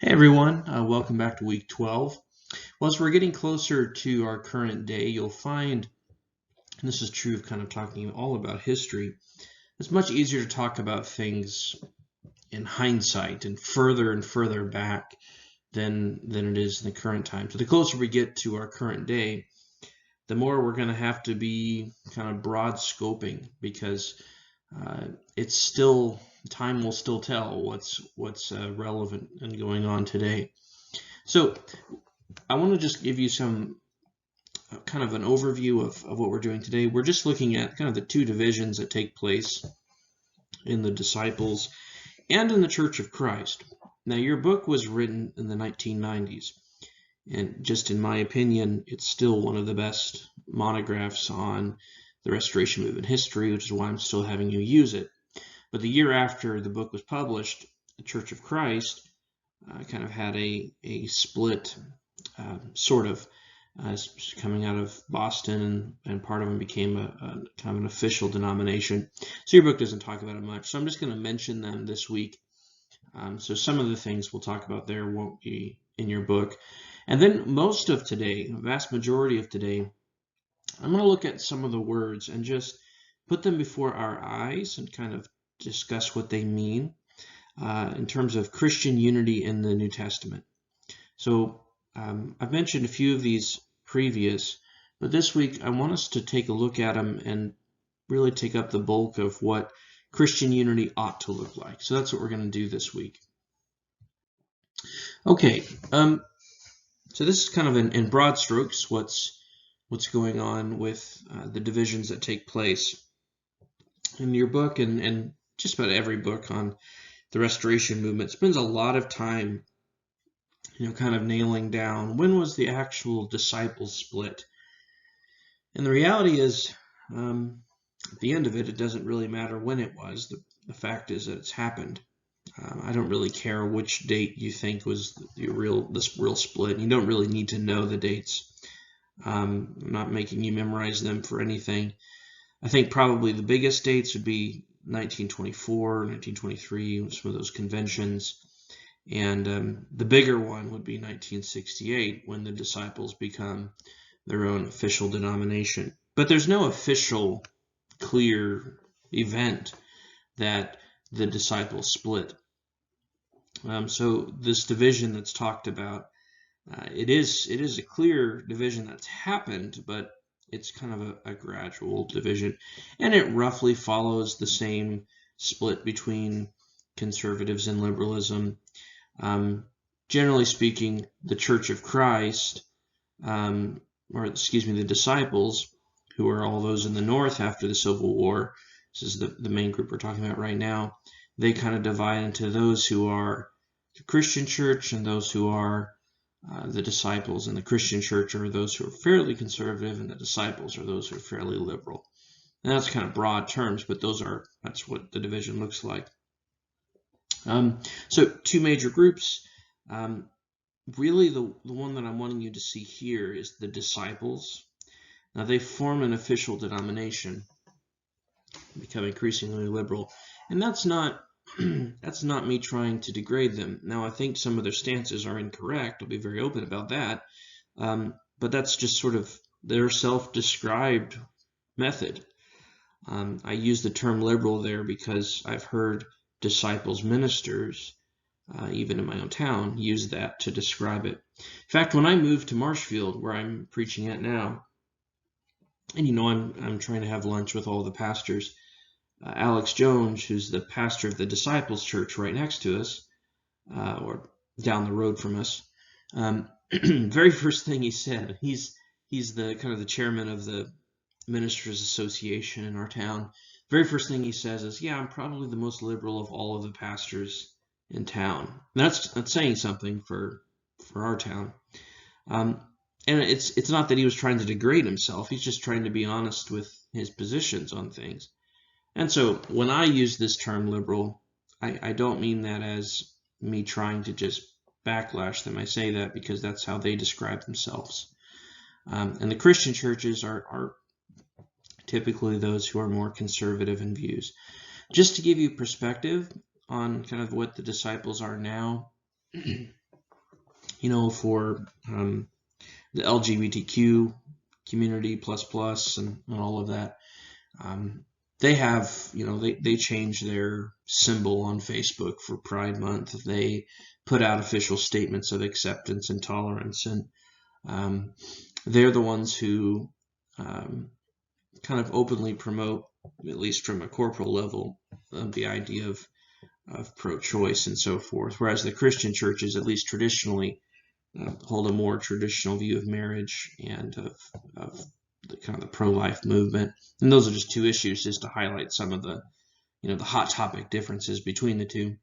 Hey everyone, welcome back to week 12. Well, as we're getting closer to our current day, you'll find, and this is true of kind of talking all about history, it's much easier to talk about things in hindsight and further back than it is in the current time. So the closer we get to our current day, the more we're going to have to be kind of broad scoping because it's still time will still tell what's relevant and going on today. So I want to just give you some kind of an overview of what we're doing today. We're just looking at kind of the two divisions that take place in the disciples and in the Church of Christ. Now, your book was written in the 1990s, and just in my opinion, it's still one of the best monographs on the Restoration Movement history, which is why I'm still having you use it. But the year after the book was published, the Church of Christ kind of had a split, sort of, coming out of Boston, and part of them became a kind of an official denomination. So your book doesn't talk about it much. So I'm just going to mention them this week. So some of the things we'll talk about there won't be in your book. And then most of today, the vast majority of today, I'm going to look at some of the words and just put them before our eyes and kind of discuss what they mean in terms of Christian unity in the New Testament. So I've mentioned a few of these previous, but this week I want us to take a look at them and really take up the bulk of what Christian unity ought to look like. So that's what we're going to do this week. Okay, so this is kind of in broad strokes what's going on with the divisions that take place in your book, and just about every book on the Restoration Movement spends a lot of time kind of nailing down when was the actual disciples split. And the reality is, at the end of it, it doesn't really matter when it was. The fact is that it's happened. I don't really care which date you think was this real split. You don't really need to know the dates. I'm not making you memorize them for anything. I think probably the biggest dates would be 1924, 1923, some of those conventions. And the bigger one would be 1968, when the disciples become their own official denomination. But there's no official, clear event that the disciples split. So this division that's talked about, it is a clear division that's happened, but it's kind of a gradual division, and it roughly follows the same split between conservatives and liberalism. Generally speaking, the Church of Christ, the disciples, who are all those in the North after the Civil War, this is the main group we're talking about right now, they kind of divide into those who are the Christian church and those who are the disciples. And the Christian church are those who are fairly conservative, and the disciples are those who are fairly liberal. And that's kind of broad terms, but that's what the division looks like. So two major groups. Really, the one that I'm wanting you to see here is the disciples. Now, they form an official denomination, become increasingly liberal, and that's not me trying to degrade them. Now, I think some of their stances are incorrect. I'll be very open about that, but that's just sort of their self-described method. I use the term liberal there because I've heard disciples ministers, even in my own town, use that to describe it. In fact, when I moved to Marshfield, where I'm preaching at now, and I'm trying to have lunch with all the pastors, Alex Jones, who's the pastor of the Disciples Church right next to us, or down the road from us, very first thing he said, he's the kind of the chairman of the Ministers Association in our town. Very first thing he says is, "Yeah, I'm probably the most liberal of all of the pastors in town." And that's saying something for our town. And it's not that he was trying to degrade himself. He's just trying to be honest with his positions on things. And so when I use this term liberal, I don't mean that as me trying to just backlash them. I say that because that's how they describe themselves. And the Christian churches are typically those who are more conservative in views. Just to give you perspective on kind of what the disciples are now, for the LGBTQ community and all of that. They have, they change their symbol on Facebook for Pride Month. They put out official statements of acceptance and tolerance, and they're the ones who kind of openly promote, at least from a corporal level, the idea of pro-choice and so forth. Whereas the Christian churches, at least traditionally, hold a more traditional view of marriage and of the kind of the pro-life movement. And those are just two issues, just to highlight some of the, the hot topic differences between the two.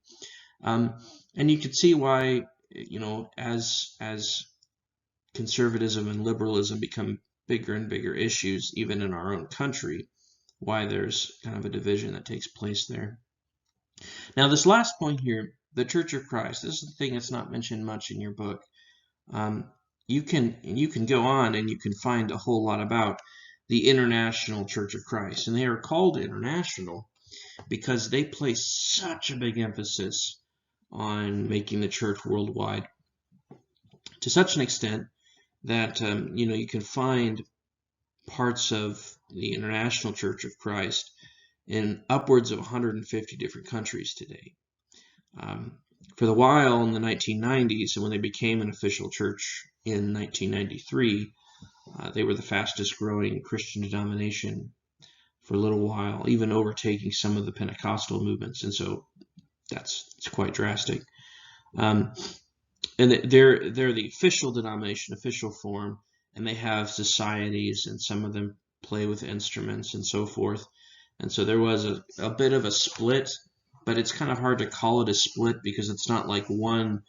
And you can see why, as conservatism and liberalism become bigger and bigger issues, even in our own country, why there's kind of a division that takes place there. Now, this last point here, the Church of Christ, this is the thing that's not mentioned much in your book. You can go on and you can find a whole lot about the International Church of Christ, and they are called international because they place such a big emphasis on making the church worldwide, to such an extent that you can find parts of the International Church of Christ in upwards of 150 different countries today. For the while in the 1990s, and when they became an official church in 1993, they were the fastest growing Christian denomination for a little while, even overtaking some of the Pentecostal movements, and so it's quite drastic. And they're the official denomination, official form, and they have societies, and some of them play with instruments and so forth. And so there was a bit of a split, but it's kind of hard to call it a split because it's not like one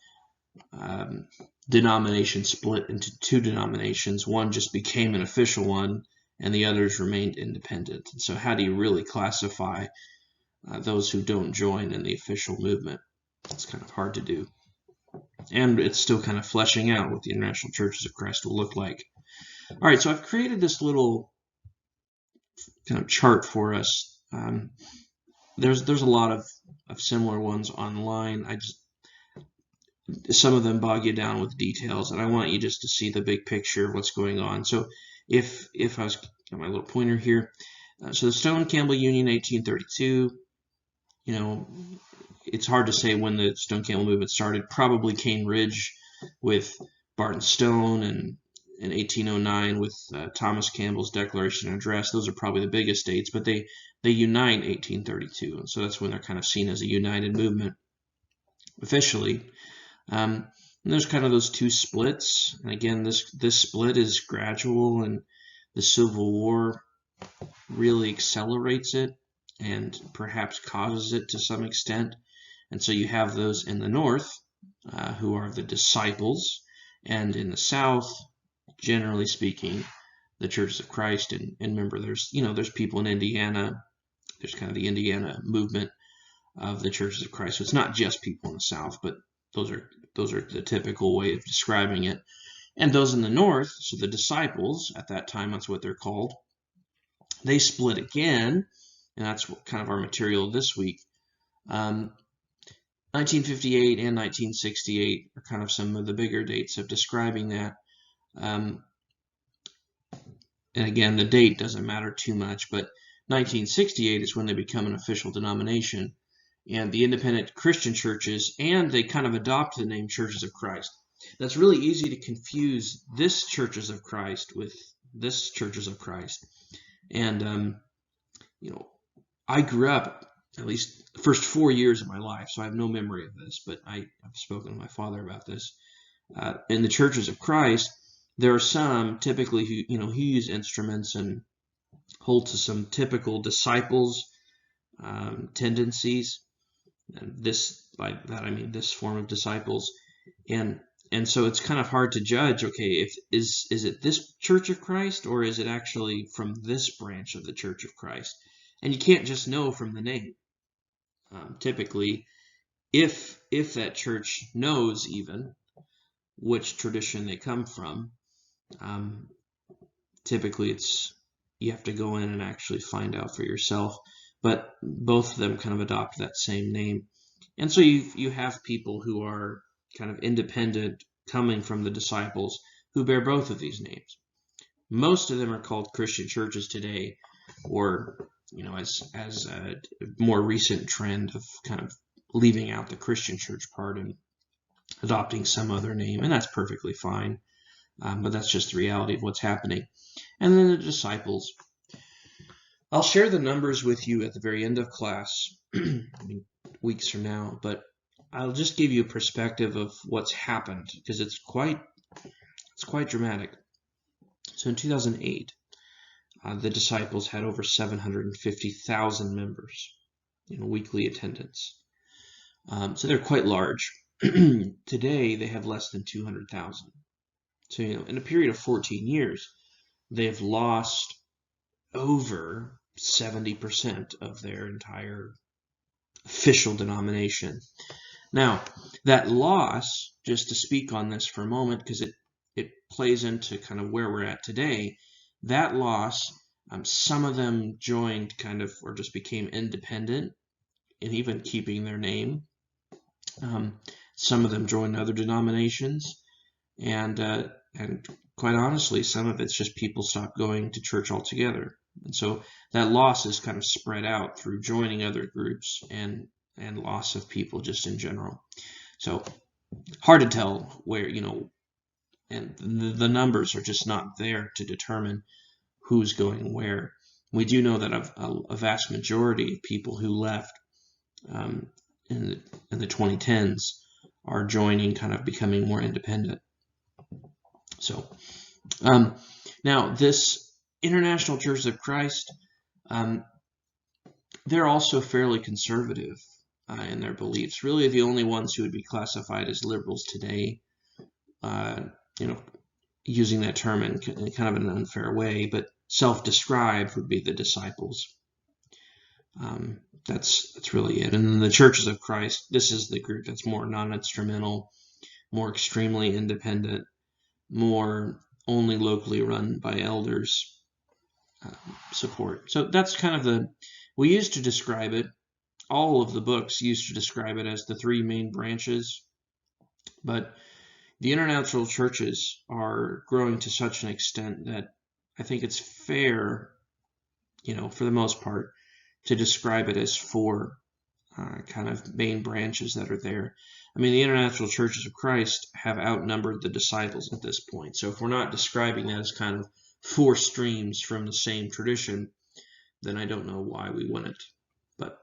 denomination split into two denominations. One just became an official one, and the others remained independent. And so how do you really classify those who don't join in the official movement? It's kind of hard to do. And it's still kind of fleshing out what the International Churches of Christ will look like. All right, so I've created this little kind of chart for us. There's a lot of similar ones online. Some of them bog you down with details, and I want you just to see the big picture of what's going on. So if I was got my little pointer here, so the Stone Campbell Union, 1832. It's hard to say when the Stone Campbell movement started. Probably Cane Ridge with Barton Stone, and in 1809 with Thomas Campbell's Declaration and Address. Those are probably the biggest dates, but they unite 1832, and so that's when they're kind of seen as a united movement officially. And there's kind of those two splits, and again, this split is gradual, and the Civil War really accelerates it and perhaps causes it to some extent. And so you have those in the north who are the disciples, and in the south, generally speaking, the Churches of Christ. And remember, there's people in Indiana. There's kind of the Indiana movement of the Churches of Christ. So it's not just people in the south, but those are the typical way of describing it. And those in the north, so the disciples at that time, that's what they're called, they split again, and that's kind of our material this week. 1958 and 1968 are kind of some of the bigger dates of describing that. And again, the date doesn't matter too much, but 1968 is when they become an official denomination, and the independent Christian churches, and they kind of adopt the name Churches of Christ. That's really easy to confuse this Churches of Christ with this Churches of Christ. And I grew up, at least the first 4 years of my life, so I have no memory of this, but I've spoken to my father about this. In the Churches of Christ, there are some typically who use instruments and hold to some typical disciples tendencies. And by that I mean this form of disciples, and so it's kind of hard to judge. Okay, is it this Church of Christ, or is it actually from this branch of the Church of Christ? And you can't just know from the name. Typically, if that church knows even which tradition they come from, typically you have to go in and actually find out for yourself. But both of them kind of adopt that same name. And so you have people who are kind of independent coming from the disciples who bear both of these names. Most of them are called Christian churches today, or as a more recent trend of kind of leaving out the Christian church part and adopting some other name, and that's perfectly fine. But that's just the reality of what's happening. And then the disciples. I'll share the numbers with you at the very end of class, weeks from now, but I'll just give you a perspective of what's happened, because it's quite dramatic. So in 2008, the disciples had over 750,000 members, weekly attendance. So they're quite large. Today, they have less than 200,000. So, in a period of 14 years, they've lost over 70% of their entire official denomination. Now, that loss, just to speak on this for a moment, because it plays into kind of where we're at today, that loss, some of them joined kind of, or just became independent, and even keeping their name. Some of them joined other denominations, and quite honestly, some of it's just people stopped going to church altogether. And so that loss is kind of spread out through joining other groups and loss of people just in general. So hard to tell where, and the numbers are just not there to determine who's going where. We do know that a vast majority of people who left in the 2010s are joining, kind of becoming more independent. So now this International Church of Christ, they're also fairly conservative in their beliefs. Really the only ones who would be classified as liberals today, using that term in kind of an unfair way, but self-described would be the disciples. That's really it. And then the Churches of Christ, this is the group that's more non-instrumental, more extremely independent, more only locally run by elders support. So that's kind of we used to describe it, all of the books used to describe it as the three main branches, but the international churches are growing to such an extent that I think it's fair, for the most part, to describe it as four kind of main branches that are there. I mean, the International Churches of Christ have outnumbered the disciples at this point. So if we're not describing that as kind of four streams from the same tradition, then I don't know why we wouldn't. But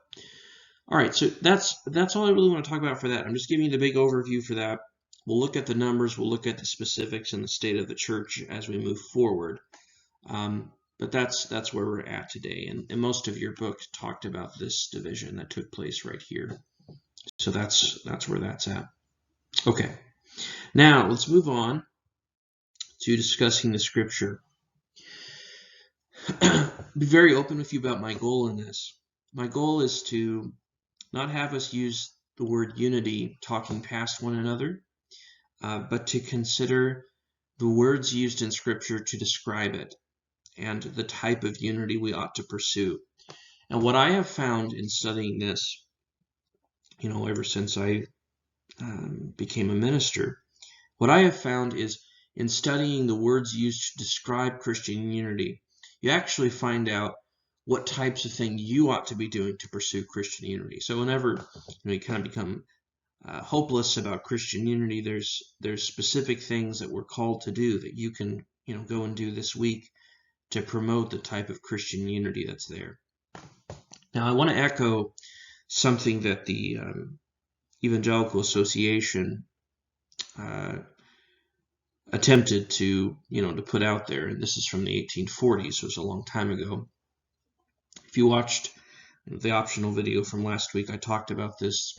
all right, so that's all I really want to talk about for that. I'm just giving you the big overview for that. We'll look at the numbers, we'll look at the specifics and the state of the church as we move forward. But that's where we're at today. And most of your book talked about this division that took place right here. So that's where that's at. Okay, now let's move on to discussing the scripture. Be very open with you about my goal in this. My goal is to not have us use the word unity talking past one another, but to consider the words used in scripture to describe it and the type of unity we ought to pursue. And what I have found in studying this, ever since I became a minister, what I have found is in studying the words used to describe Christian unity, you actually find out what types of things you ought to be doing to pursue Christian unity. So whenever you kind of become hopeless about Christian unity, there's specific things that we're called to do that you can go and do this week to promote the type of Christian unity that's there. Now I want to echo something that the Evangelical Association attempted to put out there, and this is from the 1840s, so it's a long time ago. If you watched the optional video from last week, I talked about this.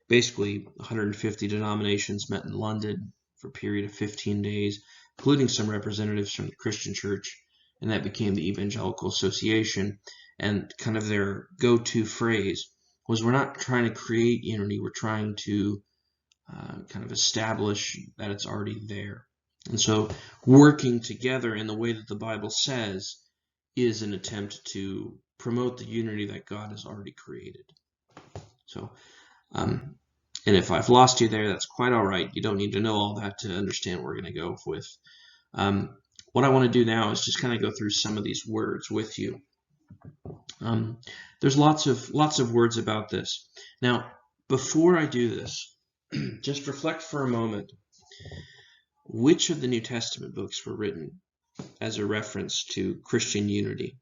Basically, 150 denominations met in London for a period of 15 days, including some representatives from the Christian Church, and that became the Evangelical Association. And kind of their go-to phrase was, we're not trying to create unity, we're trying to kind of establish that it's already there. And so working together in the way that the Bible says is an attempt to promote the unity that God has already created. So And if I've lost you there, that's quite all right. You don't need to know all that to understand what we're going to go with. What I want to do now is just kind of go through some of these words with you. There's lots of words about this. Now, before I do this, just reflect for a moment. Which of the New Testament books were written as a reference to Christian unity?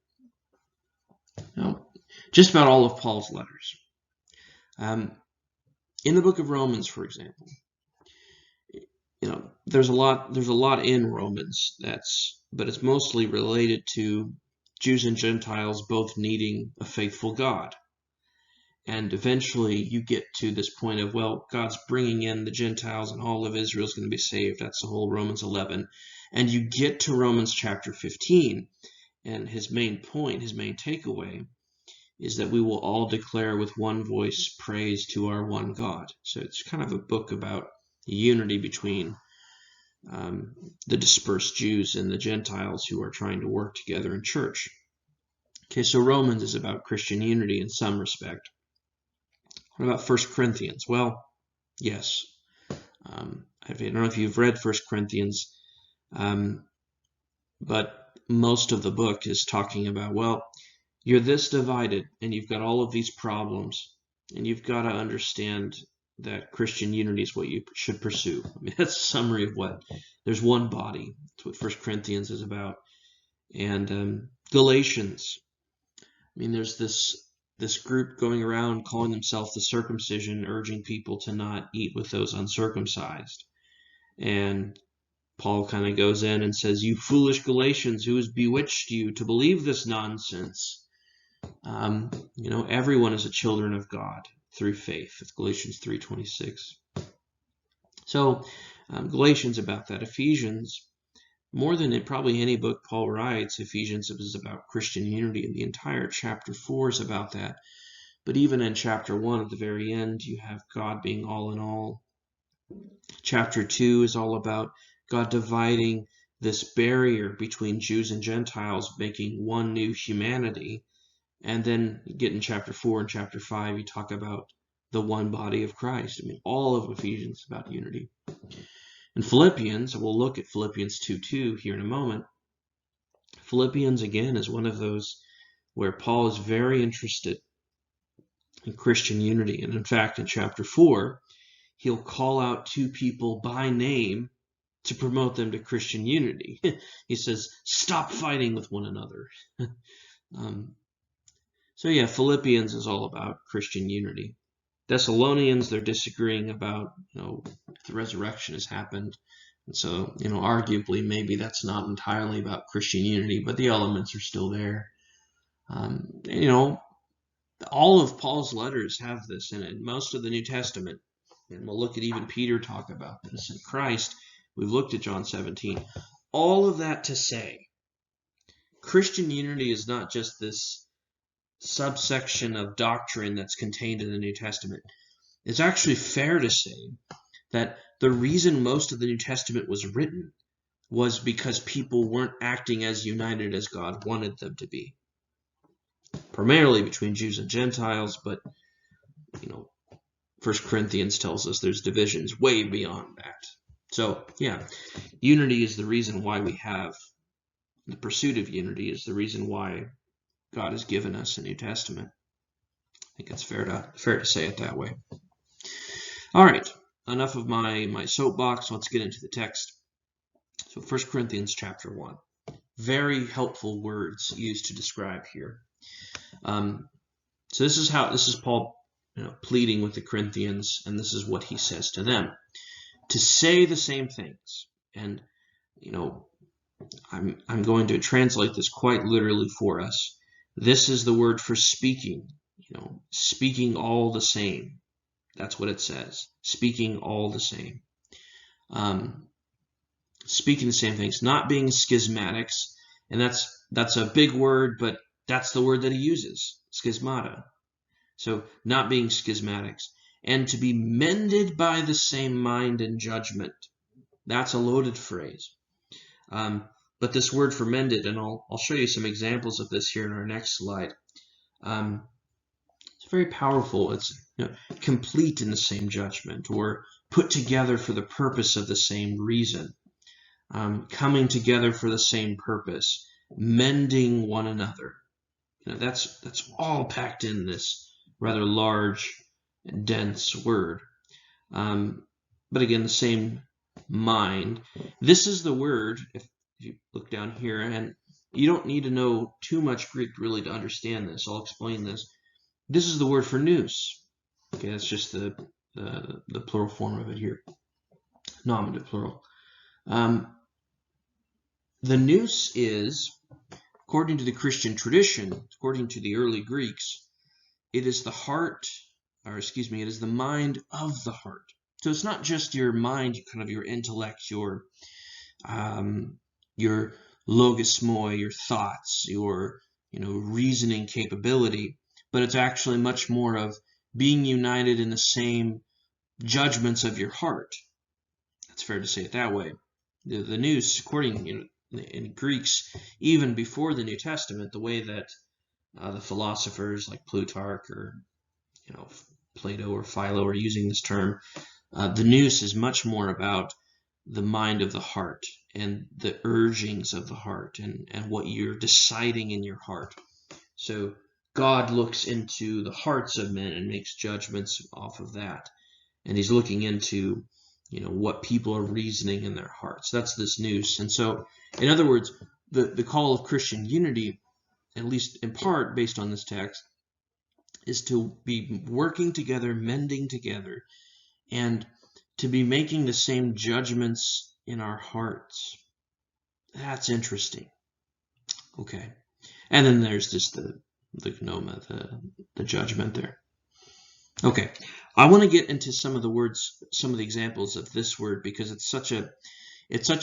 Now, just about all of Paul's letters. In the book of Romans, for example, there's a lot in Romans but it's mostly related to Jews and Gentiles both needing a faithful God. And eventually you get to this point of, well, God's bringing in the Gentiles and all of Israel is going to be saved. That's the whole Romans 11. And you get to Romans chapter 15, and his main point, his main takeaway, is that we will all declare with one voice praise to our one God. So it's kind of a book about unity between the dispersed Jews and the Gentiles who are trying to work together in church. Okay, so Romans is about Christian unity in some respect. What about 1 Corinthians? Well, yes. I don't know if you've read 1 Corinthians, but most of the book is talking about, well, you're this divided and you've got all of these problems, and you've got to understand that Christian unity is what you should pursue. I mean, that's a summary of what, there's one body. That's what 1 Corinthians is about. And Galatians, I mean, there's this group going around calling themselves the circumcision, urging people to not eat with those uncircumcised. And Paul kind of goes in and says, you foolish Galatians, who has bewitched you to believe this nonsense? Everyone is a children of God through faith. It's Galatians 3:26. So Galatians about that. Ephesians, more than probably any book Paul writes, Ephesians is about Christian unity, and the entire chapter 4 is about that. But even in chapter 1 at the very end, you have God being all in all. Chapter 2 is all about God dividing this barrier between Jews and Gentiles, making one new humanity. And then you get in chapter 4 and chapter 5, you talk about the one body of Christ. I mean, all of Ephesians is about unity. In Philippians, we'll look at Philippians 2:2 here in a moment. Philippians, again, is one of those where Paul is very interested in Christian unity. And in fact, in chapter 4, he'll call out two people by name to promote them to Christian unity. He says, stop fighting with one another. So yeah, Philippians is all about Christian unity. Thessalonians, they're disagreeing about, if the resurrection has happened. And so, arguably, maybe that's not entirely about Christian unity, but the elements are still there. All of Paul's letters have this in it. Most of the New Testament, and we'll look at even Peter talk about this, in Christ, we've looked at John 17. All of that to say, Christian unity is not just this subsection of doctrine that's contained in the New Testament. It's actually fair to say that the reason most of the New Testament was written was because people weren't acting as united as God wanted them to be. Primarily between Jews and Gentiles, but 1 Corinthians tells us there's divisions way beyond that. So yeah, unity is the reason why we have the pursuit of unity, is the reason why God has given us a New Testament. I think it's fair to say it that way. All right, enough of my soapbox. Let's get into the text. So 1 Corinthians chapter 1. Very helpful words used to describe here. So this is Paul pleading with the Corinthians, and this is what he says to them. To say the same things. And I'm going to translate this quite literally for us. This is the word for speaking, speaking all the same. That's what it says. Speaking all the same. Speaking the same things, not being schismatics. And that's a big word, but that's the word that he uses, schismata. So not being schismatics. And to be mended by the same mind and judgment. That's a loaded phrase. But this word for mended, and I'll show you some examples of this here in our next slide. very powerful. It's complete in the same judgment, or put together for the purpose of the same reason, coming together for the same purpose, mending one another. That's all packed in this rather large and dense word. But again, the same mind. This is the word, if you look down here, and you don't need to know too much Greek really to understand this. I'll explain this. This is the word for nous. Okay, that's just the plural form of it here. Nominative plural. The nous is, according to the Christian tradition, according to the early Greeks, it is the heart, or excuse me, it is the mind of the heart. So it's not just your mind, kind of your intellect, your logismoi, your thoughts, your reasoning capability, but it's actually much more of being united in the same judgments of your heart. It's fair to say it that way. The nous, according in Greeks, even before the New Testament, the way that the philosophers like Plutarch or Plato or Philo are using this term, the nous is much more about the mind of the heart and the urgings of the heart and what you're deciding in your heart. So God looks into the hearts of men and makes judgments off of that. And he's looking into, what people are reasoning in their hearts. That's this nous. And so, in other words, the call of Christian unity, at least in part based on this text, is to be working together, mending together, and to be making the same judgments in our hearts. That's interesting. Okay. And then there's just the gnoma, the judgment there. Okay. I want to get into some of the words, some of the examples of this word, because it's such a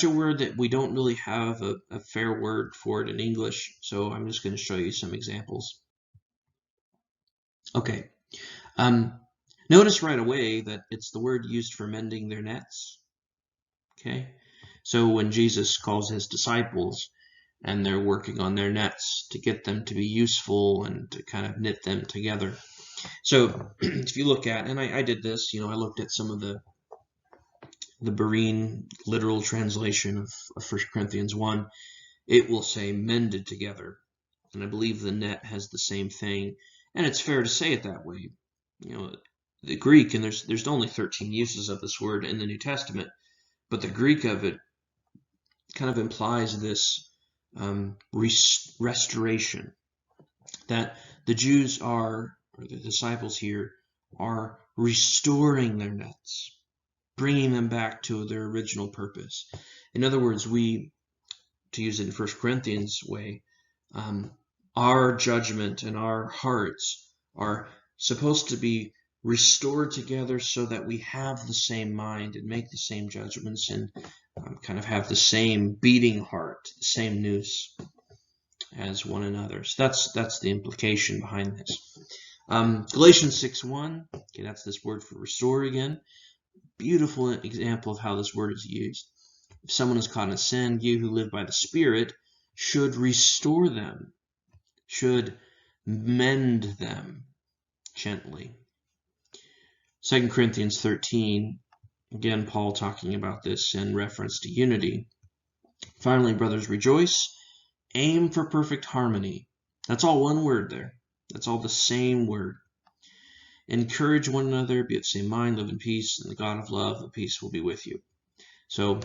word that we don't really have a fair word for it in English. So I'm just going to show you some examples. Okay. Notice right away that it's the word used for mending their nets. Okay. So when Jesus calls his disciples and they're working on their nets to get them to be useful and to kind of knit them together. So if you look at, and I did this, I looked at some of the Berean literal translation of 1 Corinthians 1. It will say mended together. And I believe the net has the same thing. And it's fair to say it that way. The Greek, and there's only 13 uses of this word in the New Testament, but the Greek of it kind of implies this restoration, that the Jews are, or the disciples here, are restoring their nets, bringing them back to their original purpose. In other words, to use it in 1 Corinthians way, our judgment and our hearts are supposed to be restored together so that we have the same mind and make the same judgments and kind of have the same beating heart, the same nous as one another. So that's the implication behind this. Galatians 6:1, okay, that's this word for restore again. Beautiful example of how this word is used. If someone is caught in sin, you who live by the Spirit should restore them, should mend them gently. 2 Corinthians 13, again, Paul talking about this in reference to unity. Finally, brothers, rejoice, aim for perfect harmony. That's all one word there. That's all the same word. Encourage one another, be of the same mind, live in peace, and the God of love, the peace will be with you. So,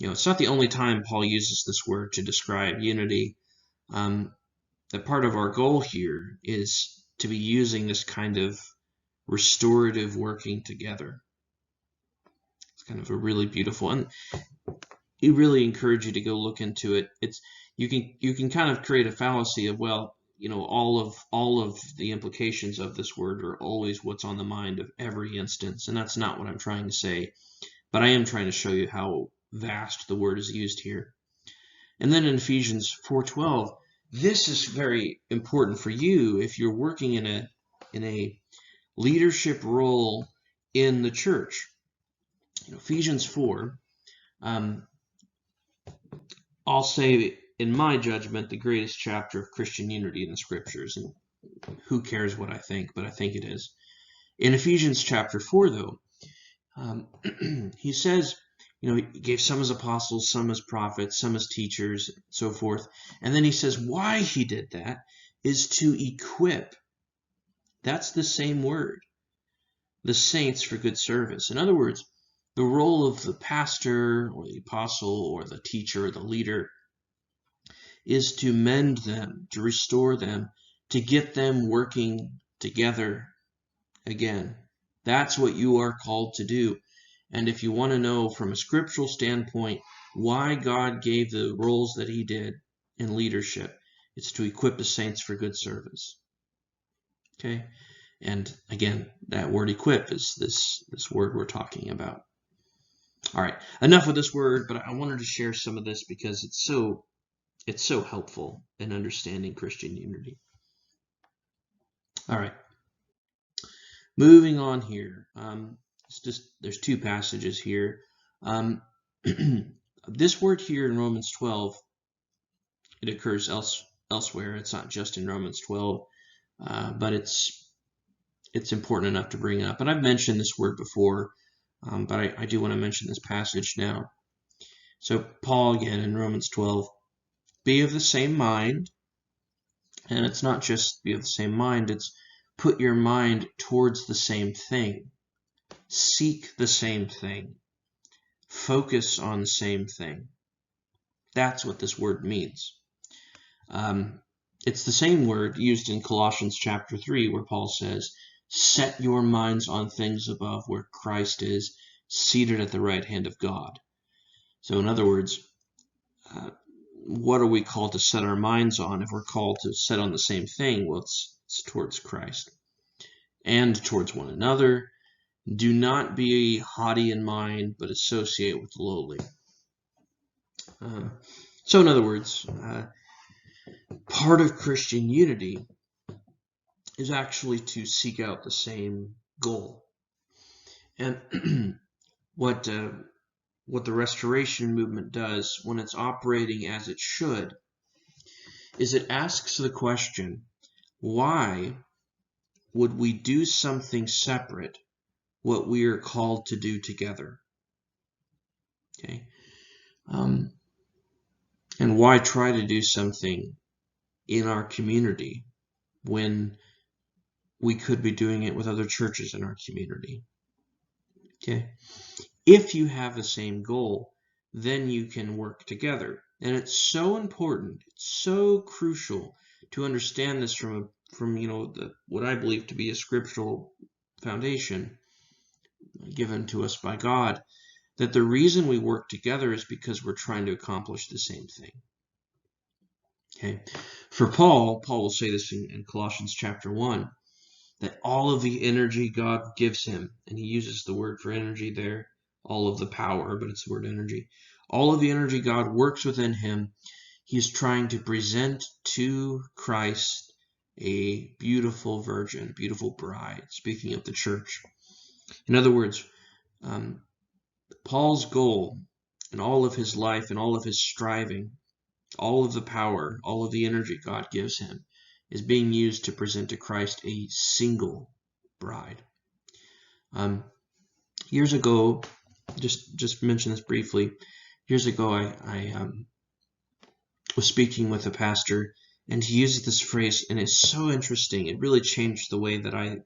it's not the only time Paul uses this word to describe unity. That part of our goal here is to be using this kind of restorative working together. It's kind of a really beautiful, and I really encourage you to go look into it. You can kind of create a fallacy of, well, all of the implications of this word are always what's on the mind of every instance, and that's not what I'm trying to say. But I am trying to show you how vast the word is used here. And then in Ephesians 4:12, this is very important for you if you're working in a leadership role in the church. Ephesians 4, I'll say, in my judgment, the greatest chapter of Christian unity in the Scriptures. And who cares what I think, but I think it is. In Ephesians chapter 4, though, he says, he gave some as apostles, some as prophets, some as teachers, so forth. And then he says why he did that is to equip. That's the same word. The saints for good service. In other words, the role of the pastor or the apostle or the teacher or the leader is to mend them, to restore them, to get them working together again. That's what you are called to do. And if you want to know from a scriptural standpoint why God gave the roles that he did in leadership, it's to equip the saints for good service. Okay? And again, that word equip is this word we're talking about. All right, enough of this word, but I wanted to share some of this because it's so helpful in understanding Christian unity. All right, moving on here. There's two passages here. This word here in Romans 12, it occurs elsewhere. It's not just in Romans 12, but it's important enough to bring up. And I've mentioned this word before, but I do want to mention this passage now. So Paul, again, in Romans 12, be of the same mind. And it's not just be of the same mind, it's put your mind towards the same thing. Seek the same thing. Focus on the same thing. That's what this word means. It's the same word used in Colossians chapter 3, where Paul says, set your minds on things above, where Christ is seated at the right hand of God. So in other words, what are we called to set our minds on? If we're called to set on the same thing, well, it's towards Christ and towards one another. Do not be haughty in mind, but associate with the lowly. So in other words, part of Christian unity is actually to seek out the same goal. And what the Restoration movement does when it's operating as it should is it asks the question, why would we do something separate what we are called to do together? Okay. And why try to do something in our community when we could be doing it with other churches in our community? Okay. If you have the same goal, then you can work together. And it's so important, it's so crucial to understand this from what I believe to be a scriptural foundation given to us by God, that the reason we work together is because we're trying to accomplish the same thing. Okay. For Paul will say this in Colossians chapter 1, that all of the energy God gives him, and he uses the word for energy there, all of the power, but it's the word energy. All of the energy God works within him, he's trying to present to Christ a beautiful virgin, beautiful bride, speaking of the church. In other words, Paul's goal in all of his life and all of his striving, all of the power, all of the energy God gives him is being used to present to Christ a single bride. Years ago, just mention this briefly. Years ago, I was speaking with a pastor, and he used this phrase, and it's so interesting. It really changed the way that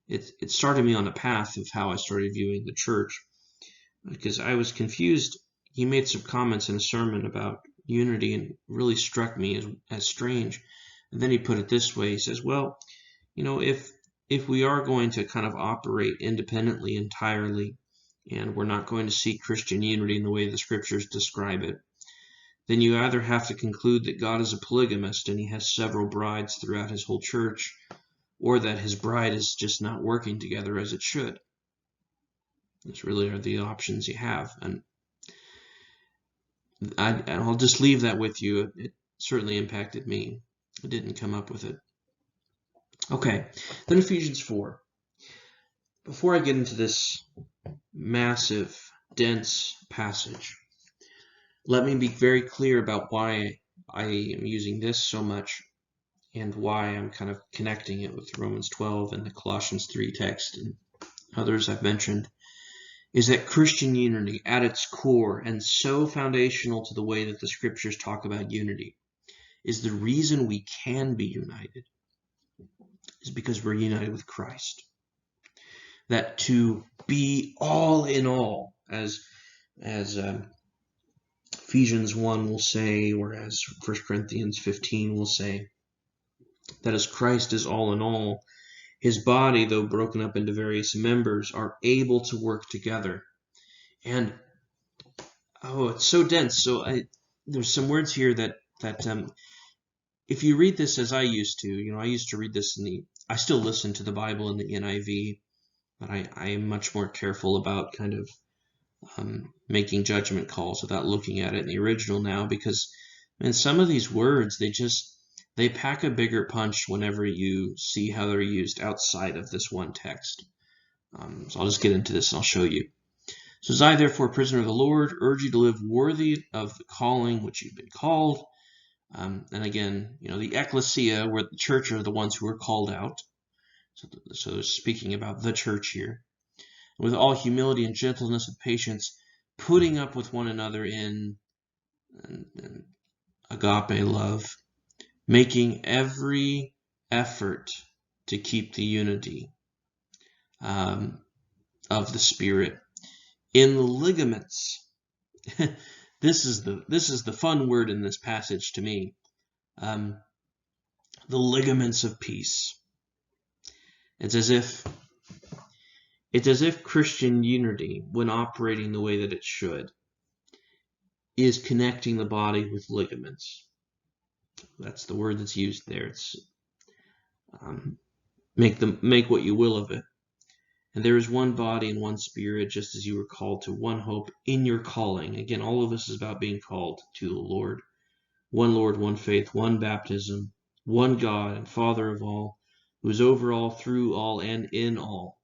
it started me on a path of how I started viewing the church, because I was confused. He made some comments in a sermon about unity and really struck me as strange. And then he put it this way. He says, well, if we are going to kind of operate independently entirely, and we're not going to seek Christian unity in the way the scriptures describe it, then you either have to conclude that God is a polygamist and he has several brides throughout his whole church, or that his bride is just not working together as it should. These really are the options you have. And I'll just leave that with you. It certainly impacted me. I didn't come up with it. Okay, then Ephesians 4. Before I get into this massive, dense passage, let me be very clear about why I am using this so much and why I'm kind of connecting it with Romans 12 and the Colossians 3 text and others I've mentioned, is that Christian unity at its core and so foundational to the way that the scriptures talk about unity is the reason we can be united is because we're united with Christ. That to be all in all, as Ephesians 1 will say, or as 1 Corinthians 15 will say, that as Christ is all in all, his body, though broken up into various members, are able to work together. And it's so dense. So there's some words here that if you read this as I used to, I used to read this I still listen to the Bible in the NIV, but I am much more careful about kind of making judgment calls without looking at it in the original now, because some of these words, they pack a bigger punch whenever you see how they're used outside of this one text. So I'll just get into this and I'll show you. So as I, therefore, prisoner of the Lord, urge you to live worthy of the calling which you've been called. And again, the ecclesia, where the church are the ones who are called out. So speaking about the church here. With all humility and gentleness and patience, putting up with one another in agape love, making every effort to keep the unity of the Spirit in the ligaments. This is the fun word in this passage to me. The ligaments of peace. It's as if Christian unity, when operating the way that it should, is connecting the body with ligaments. That's the word that's used there. It's make what you will of it. And there is one body and one Spirit, just as you were called to one hope in your calling. Again, all of this is about being called to the Lord. One Lord, one faith, one baptism, one God and Father of all, who is over all, through all, and in all.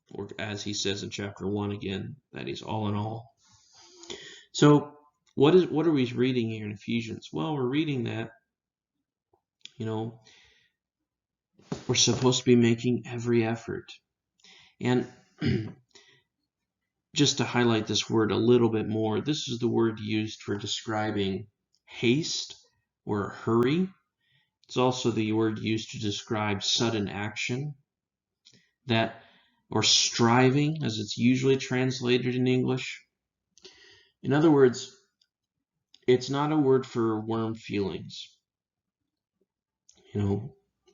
Or as he says in chapter 1 again, that he's all in all. So what are we reading here in Ephesians? Well, we're reading that, we're supposed to be making every effort. And just to highlight this word a little bit more, this is the word used for describing haste or hurry. It's also the word used to describe sudden action, or striving, as it's usually translated in English. In other words, it's not a word for warm feelings.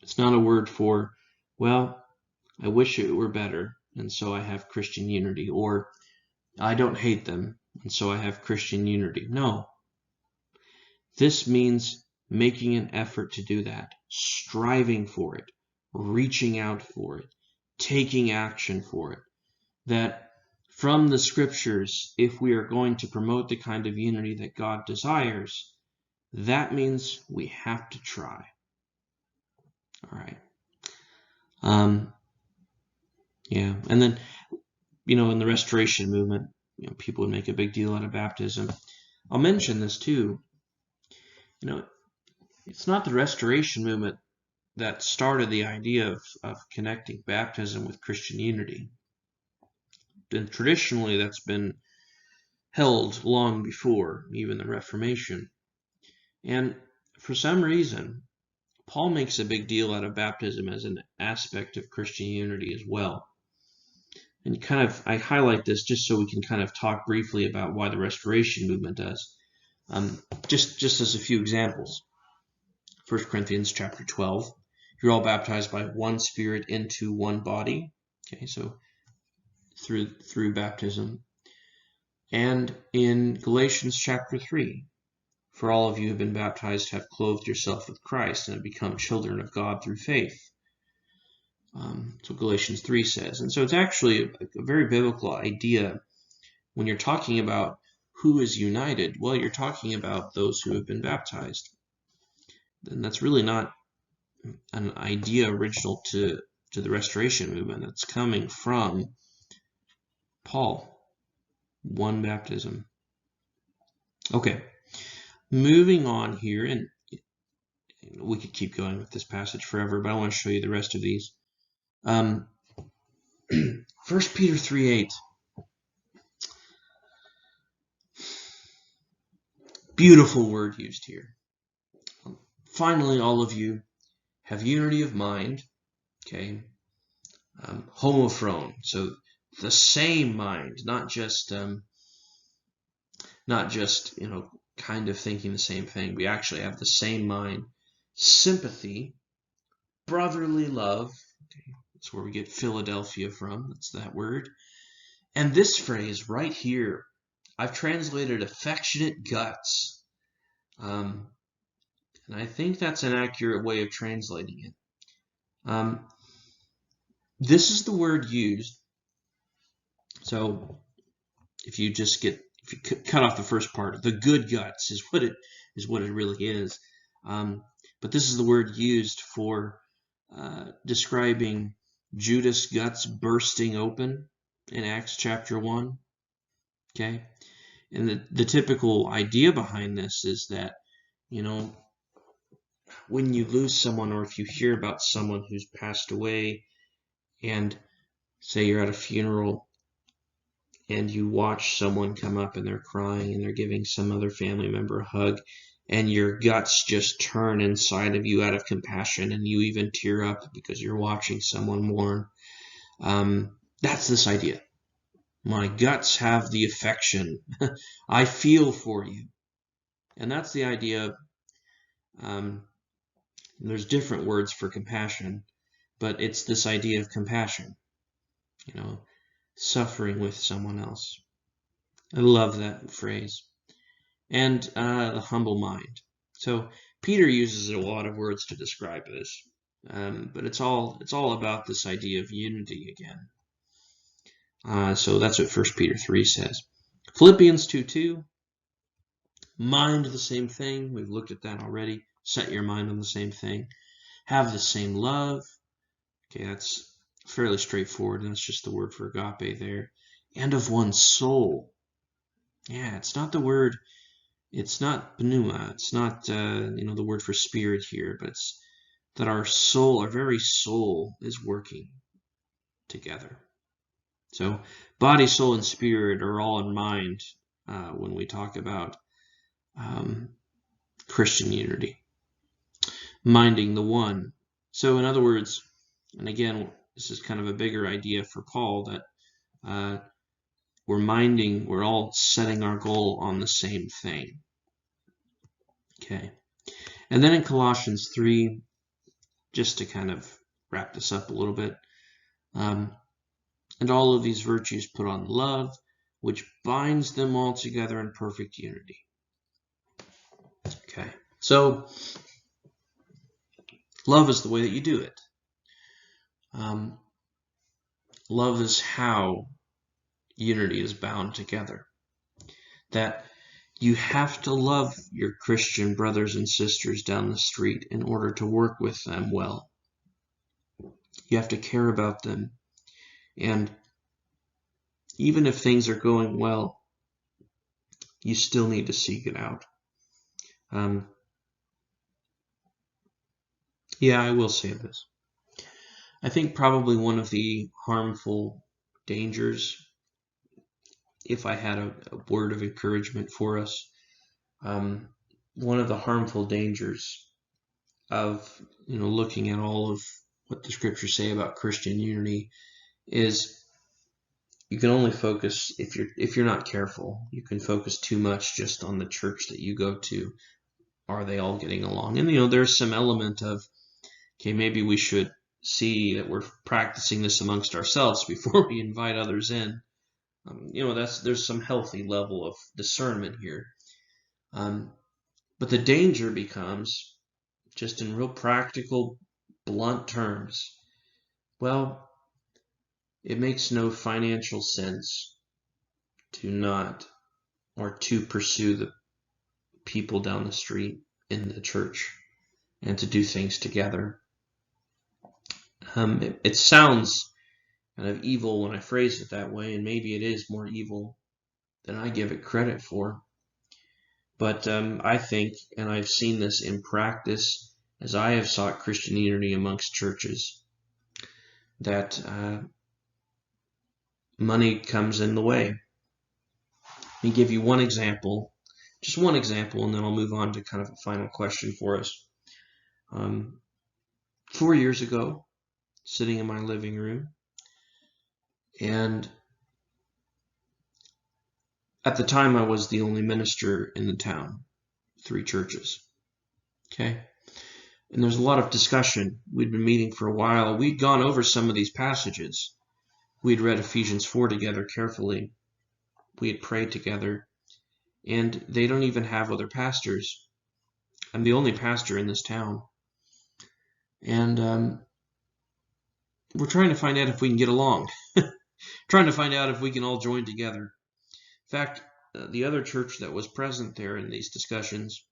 It's not a word for, well, I wish it were better, and so I have Christian unity, or I don't hate them, and so I have Christian unity. No. This means making an effort to do that, striving for it, reaching out for it, taking action for it. That from the scriptures, if we are going to promote the kind of unity that God desires, that means we have to try. All right. Yeah. And then, in the Restoration movement, people would make a big deal out of baptism. I'll mention this too. It's not the Restoration movement that started the idea of connecting baptism with Christian unity. And traditionally, that's been held long before even the Reformation. And for some reason, Paul makes a big deal out of baptism as an aspect of Christian unity as well. And I highlight this just so we can kind of talk briefly about why the Restoration movement does. Just as a few examples. 1 Corinthians chapter 12. You're all baptized by one Spirit into one body. Okay, so through baptism. And in Galatians chapter 3, for all of you who have been baptized have clothed yourself with Christ and have become children of God through faith. So Galatians 3 says. And so it's actually a very biblical idea when you're talking about who is united. Well, you're talking about those who have been baptized. And that's really not an idea original to the Restoration movement. That's coming from Paul. One baptism. Okay. Moving on here, and we could keep going with this passage forever, but I want to show you the rest of these. 1 Peter 3:8. Beautiful word used here. Finally, all of you have unity of mind. Okay. Homophrone. So the same mind, not just kind of thinking the same thing. We actually have the same mind. Sympathy, brotherly love. Okay, that's where we get Philadelphia from. That's that word. And this phrase right here, I've translated affectionate guts. And I think that's an accurate way of translating it. This is the word used. So if you cut off the first part, the good guts is what it really is. But this is the word used for describing Judas' guts bursting open in Acts chapter 1. Okay, and the typical idea behind this is that, when you lose someone, or if you hear about someone who's passed away, and say you're at a funeral and you watch someone come up and they're crying and they're giving some other family member a hug, and your guts just turn inside of you out of compassion, and you even tear up because you're watching someone mourn. That's this idea. My guts have the affection. I feel for you. And that's the idea. There's different words for compassion, but it's this idea of compassion, suffering with someone else. I love that phrase. And the humble mind. So Peter uses a lot of words to describe this, but it's all about this idea of unity again. So that's what 1 Peter 3 says. Philippians 2:2, mind the same thing. We've looked at that already. Set your mind on the same thing. Have the same love. Okay, that's fairly straightforward. That's just the word for agape there. And of one soul. Yeah, it's not the word. It's not pneuma. It's not the word for spirit here, but it's that our very soul, is working together. So body, soul, and spirit are all in mind when we talk about Christian unity. Minding the one. So in other words, and again, this is kind of a bigger idea for Paul, that we're all setting our goal on the same thing. Okay. And then in Colossians 3, just to kind of wrap this up a little bit, and all of these virtues put on love, which binds them all together in perfect unity. Okay. So love is the way that you do it. Love is how unity is bound together. That you have to love your Christian brothers and sisters down the street in order to work with them well. You have to care about them. And even if things are going well, you still need to seek it out. I will say this. I think probably one of the harmful dangers, if I had a word of encouragement for us, one of the harmful dangers of looking at all of what the scriptures say about Christian unity is you can only focus, if you're not careful, you can focus too much just on the church that you go to. Are they all getting along? And there's some element of, okay, maybe we should see that we're practicing this amongst ourselves before we invite others in. There's some healthy level of discernment here. But the danger becomes, just in real practical, blunt terms, well, it makes no financial sense to pursue the people down the street in the church and to do things together. It sounds kind of evil when I phrase it that way, and maybe it is more evil than I give it credit for. But I think, and I've seen this in practice, as I have sought Christian unity amongst churches, that money comes in the way. Let me give you one example, just one example, and then I'll move on to kind of a final question for us. 4 years ago, sitting in my living room, and at the time I was the only minister in the town, 3 churches. Okay? And there's a lot of discussion. We'd been meeting for a while. We'd gone over some of these passages. We'd read Ephesians 4 together carefully. We had prayed together. And they don't even have other pastors. I'm the only pastor in this town. And we're trying to find out if we can get along. Trying to find out if we can all join together. In fact, the other church that was present there in these discussions,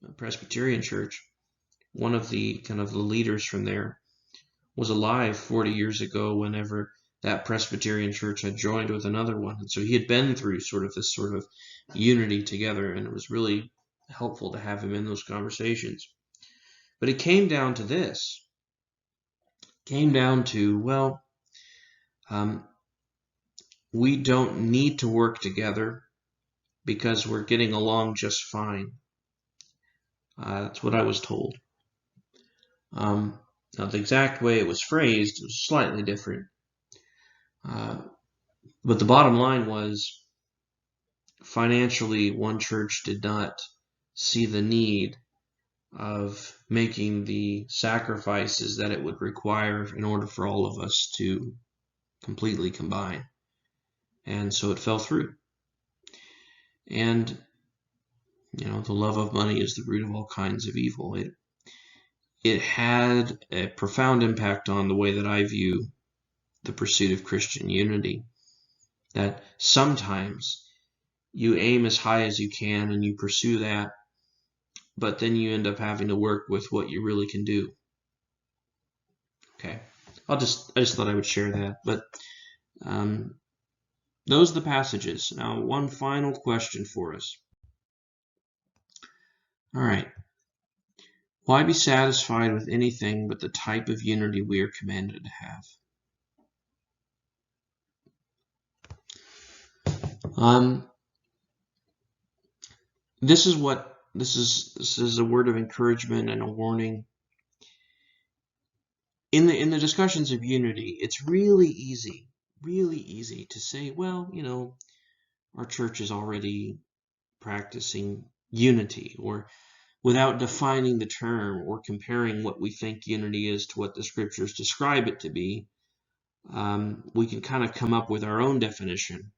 a Presbyterian church, one of the kind of the leaders from there was alive 40 years ago whenever that Presbyterian church had joined with another one. And so he had been through sort of this sort of unity together, and it was really helpful to have him in those conversations. But it came down to this. It came down to, well, we don't need to work together because we're getting along just fine. That's what I was told. Now, the exact way it was phrased was slightly different. But the bottom line was, financially, one church did not see the need of making the sacrifices that it would require in order for all of us to completely combine. And so it fell through. And, you know, the love of money is the root of all kinds of evil. It had a profound impact on the way that I view the pursuit of Christian unity. That sometimes you aim as high as you can and you pursue that, but then you end up having to work with what you really can do. Okay, I just thought I would share that. But those are the passages. Now, one final question for us. All right. Why be satisfied with anything but the type of unity we are commanded to have? This is a word of encouragement and a warning. In the discussions of unity, it's really easy to say, well, you know, our church is already practicing unity, or without defining the term or comparing what we think unity is to what the scriptures describe it to be, we can kind of come up with our own definition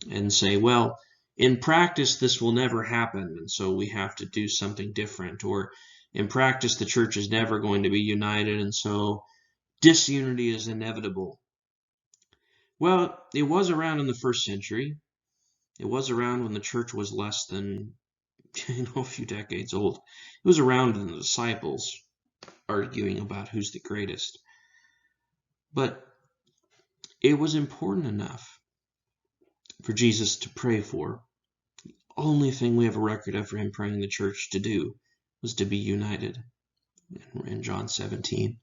and say, well, in practice, this will never happen, and so we have to do something different. Or in practice, the church is never going to be united, and so disunity is inevitable. Well, it was around in the first century. It was around when the church was less than, a few decades old. It was around in the disciples arguing about who's the greatest. But it was important enough for Jesus to pray for. The only thing we have a record of for him praying the church to do was to be united in John 17.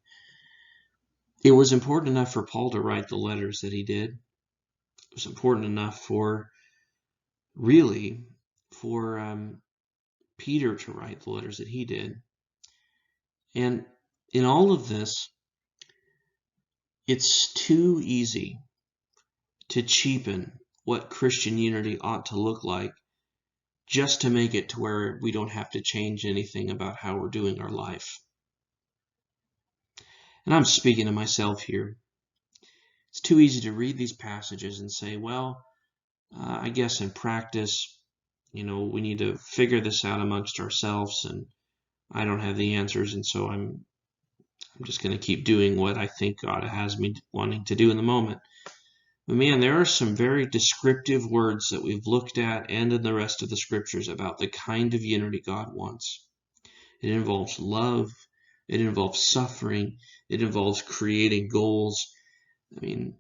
It was important enough for Paul to write the letters that he did. It was important enough for Peter to write the letters that he did. And in all of this, it's too easy to cheapen what Christian unity ought to look like just to make it to where we don't have to change anything about how we're doing our life. And I'm speaking to myself here. It's too easy to read these passages and say, well, I guess in practice, we need to figure this out amongst ourselves, and I don't have the answers, and so I'm just going to keep doing what I think God has me wanting to do in the moment. But man, there are some very descriptive words that we've looked at and in the rest of the scriptures about the kind of unity God wants. It involves love. It involves suffering. It involves creating goals. It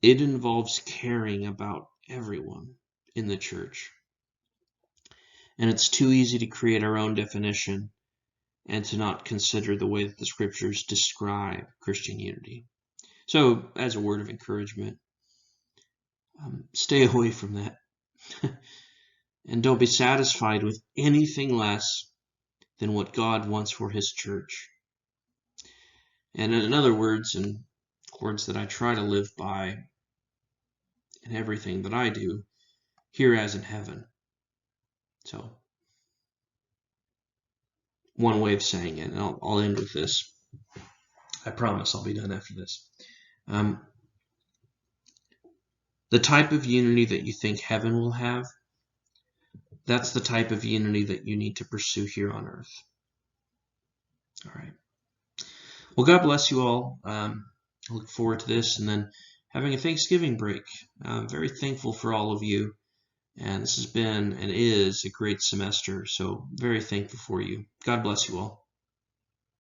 involves caring about everyone in the church. And it's too easy to create our own definition and to not consider the way that the scriptures describe Christian unity. So, as a word of encouragement, stay away from that. And don't be satisfied with anything less than what God wants for his church. And in other words, and words that I try to live by in everything that I do, here as in heaven. So, one way of saying it, and I'll end with this. I promise I'll be done after this. The type of unity that you think heaven will have, that's the type of unity that you need to pursue here on earth. All right. Well, God bless you all. I look forward to this and then having a Thanksgiving break. I'm very thankful for all of you. And this has been and is a great semester. So very thankful for you. God bless you all.